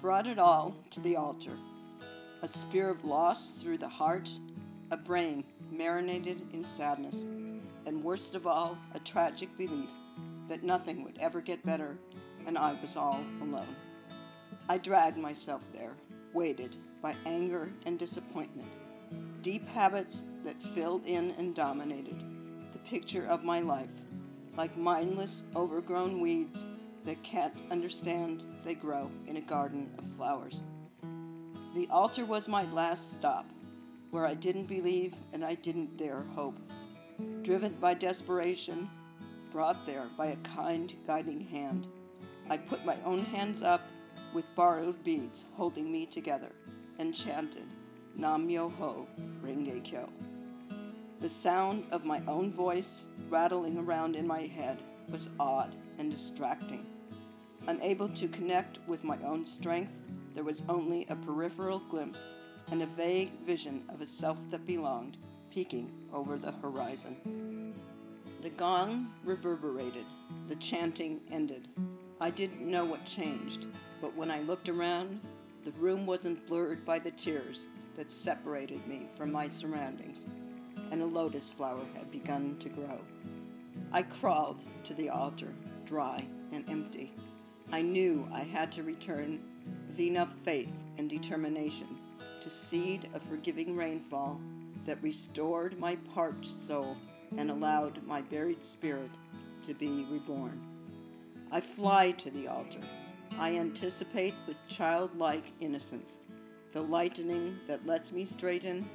brought it all to the altar. A spear of loss through the heart, a brain marinated in sadness, and worst of all, a tragic belief that nothing would ever get better and I was all alone. I dragged myself there, weighted by anger and disappointment, deep habits that filled in and dominated the picture of my life, like mindless, overgrown weeds that can't understand they grow in a garden of flowers. The altar was my last stop, where I didn't believe and I didn't dare hope. Driven by desperation, brought there by a kind guiding hand, I put my own hands up with borrowed beads holding me together and chanted Nam Myoho Renge Kyo. The sound of my own voice rattling around in my head was odd and distracting. Unable to connect with my own strength, there was only a peripheral glimpse and a vague vision of a self that belonged, peeking over the horizon. The gong reverberated. The chanting ended. I didn't know what changed, but when I looked around, the room wasn't blurred by the tears that separated me from my surroundings, and a lotus flower had begun to grow. I crawled to the altar, dry and empty. I knew I had to return with enough faith and determination to seed a forgiving rainfall that restored my parched soul and allowed my buried spirit to be reborn. I fly to the altar. I anticipate with childlike innocence the lightening that lets me straighten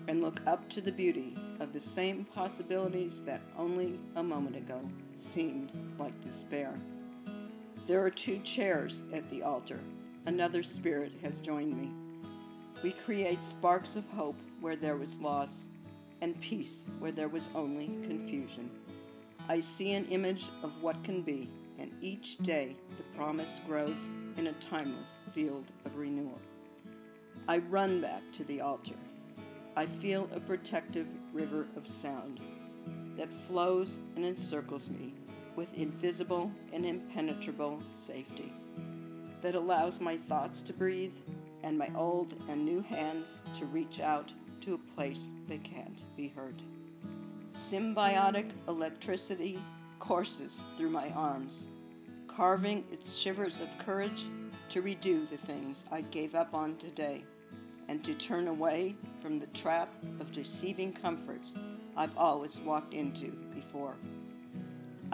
and look up to the beauty of the same possibilities that only a moment ago seemed like despair. There are 2 chairs at the altar. Another spirit has joined me. We create sparks of hope where there was loss, and peace where there was only confusion. I see an image of what can be, and each day the promise grows in a timeless field of renewal. I run back to the altar. I feel a protective river of sound that flows and encircles me with invisible and impenetrable safety, that allows my thoughts to breathe and my old and new hands to reach out to a place that can't be hurt. Symbiotic electricity courses through my arms, carving its shivers of courage to redo the things I gave up on today, and to turn away from the trap of deceiving comforts I've always walked into before.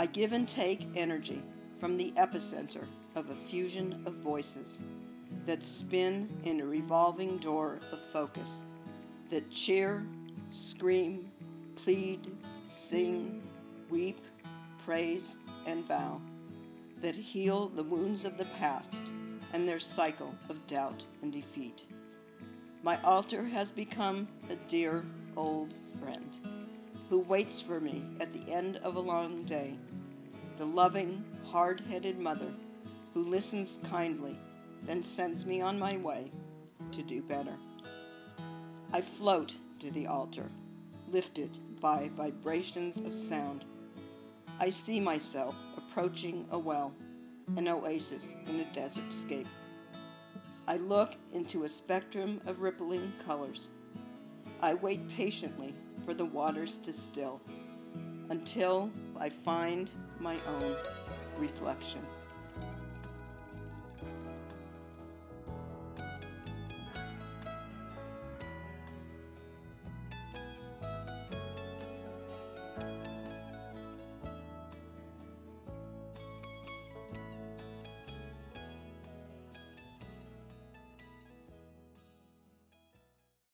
I give and take energy from the epicenter of a fusion of voices that spin in a revolving door of focus, that cheer, scream, plead, sing, weep, praise, and vow, that heal the wounds of the past and their cycle of doubt and defeat. My altar has become a dear old friend who waits for me at the end of a long day, the loving, hard-headed mother who listens kindly, then sends me on my way to do better. I float to the altar, lifted by vibrations of sound. I see myself approaching a well, an oasis in a desertscape. I look into a spectrum of rippling colors. I wait patiently for the waters to still, until I find my own reflection.